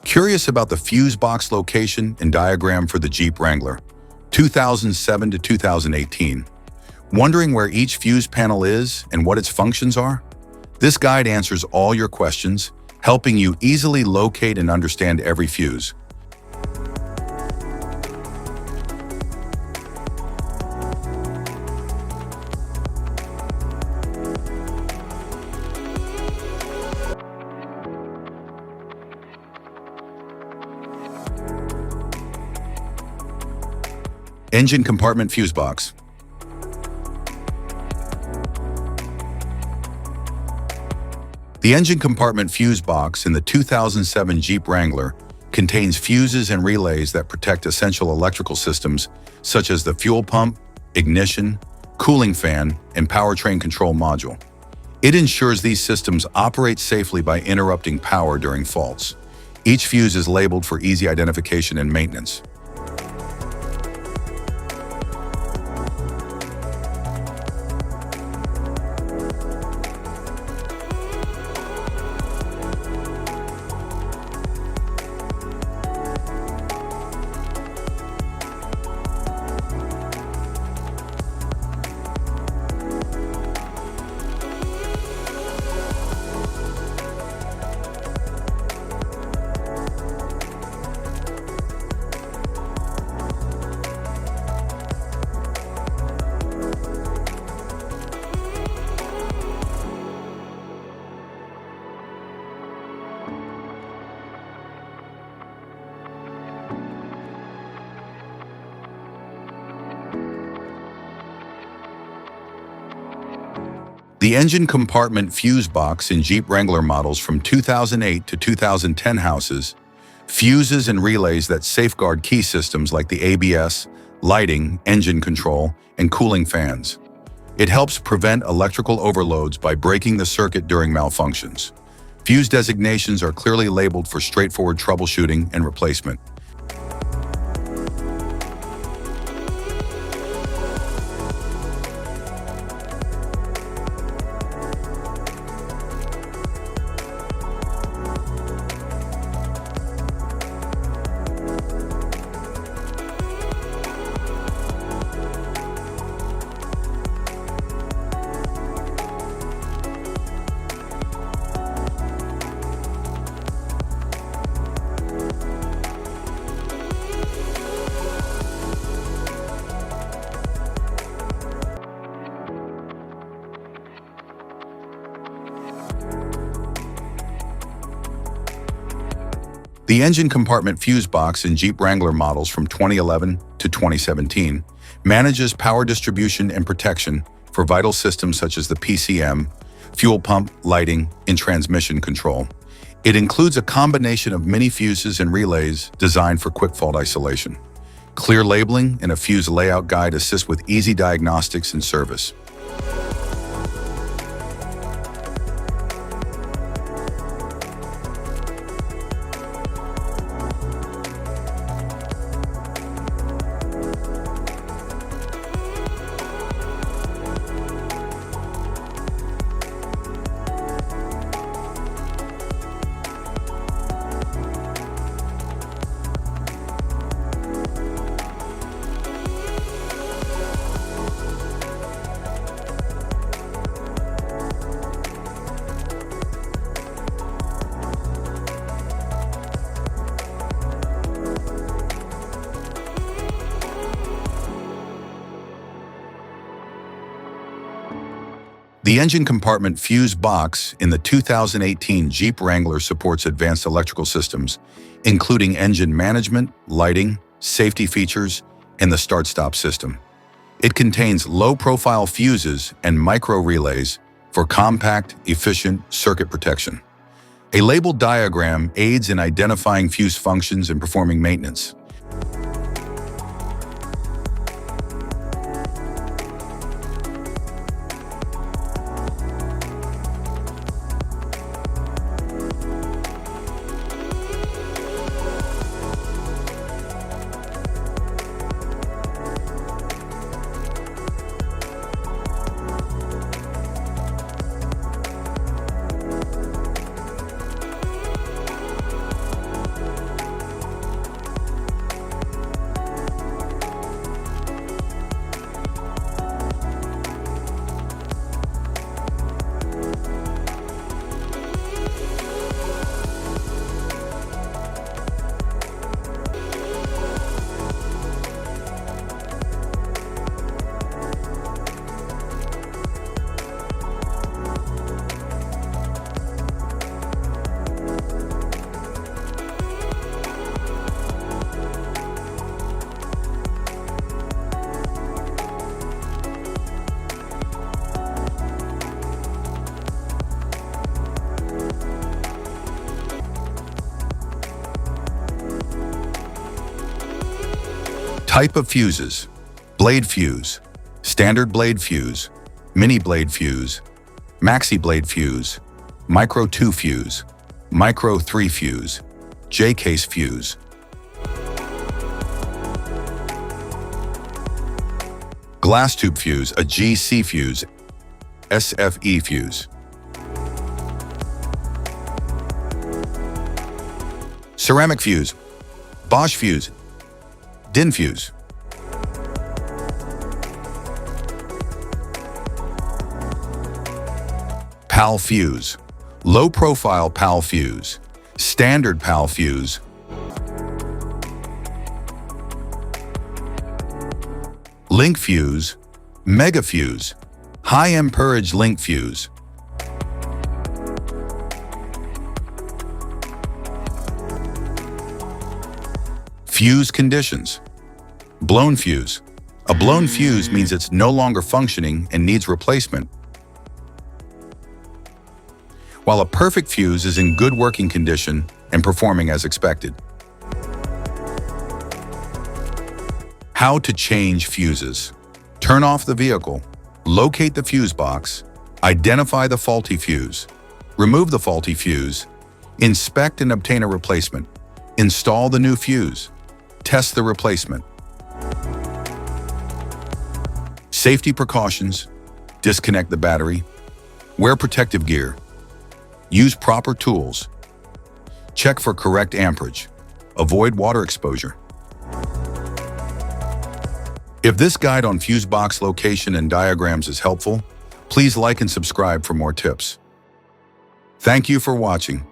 Curious about the fuse box location and diagram for the Jeep Wrangler, 2007 to 2018? Wondering where each fuse panel is and what its functions are? This guide answers all your questions, helping you easily locate and understand every fuse. Engine compartment fuse box. The engine compartment fuse box in the 2007 Jeep Wrangler contains fuses and relays that protect essential electrical systems such as the fuel pump, ignition, cooling fan, and powertrain control module. It ensures these systems operate safely by interrupting power during faults. Each fuse is labeled for easy identification and maintenance. The engine compartment fuse box in Jeep Wrangler models from 2008 to 2010 houses fuses and relays that safeguard key systems like the ABS, lighting, engine control, and cooling fans. It helps prevent electrical overloads by breaking the circuit during malfunctions. Fuse designations are clearly labeled for straightforward troubleshooting and replacement. The engine compartment fuse box in Jeep Wrangler models from 2011 to 2017 manages power distribution and protection for vital systems such as the PCM, fuel pump, lighting, and transmission control. It includes a combination of mini fuses and relays designed for quick fault isolation. Clear labeling and a fuse layout guide assist with easy diagnostics and service. The engine compartment fuse box in the 2018 Jeep Wrangler supports advanced electrical systems, including engine management, lighting, safety features, and the start-stop system. It contains low-profile fuses and micro-relays for compact, efficient circuit protection. A labeled diagram aids in identifying fuse functions and performing maintenance. Type of fuses: blade fuse, standard blade fuse, mini blade fuse, maxi blade fuse, micro 2 fuse, micro 3 fuse, J-case fuse. Glass tube fuse, a GC fuse, SFE fuse. Ceramic fuse, Bosch fuse, DIN fuse. PAL fuse, low profile PAL fuse, standard PAL fuse. Link fuse, mega fuse, high amperage link fuse. Fuse conditions. Blown fuse. A blown fuse means it's no longer functioning and needs replacement, while a perfect fuse is in good working condition and performing as expected. How to change fuses. Turn off the vehicle, locate the fuse box, identify the faulty fuse, remove the faulty fuse, inspect and obtain a replacement, install the new fuse, test the replacement. Safety precautions: disconnect the battery, wear protective gear, use proper tools, check for correct amperage, avoid water exposure. If this guide on fuse box location and diagrams is helpful, please like and subscribe for more tips. Thank you for watching.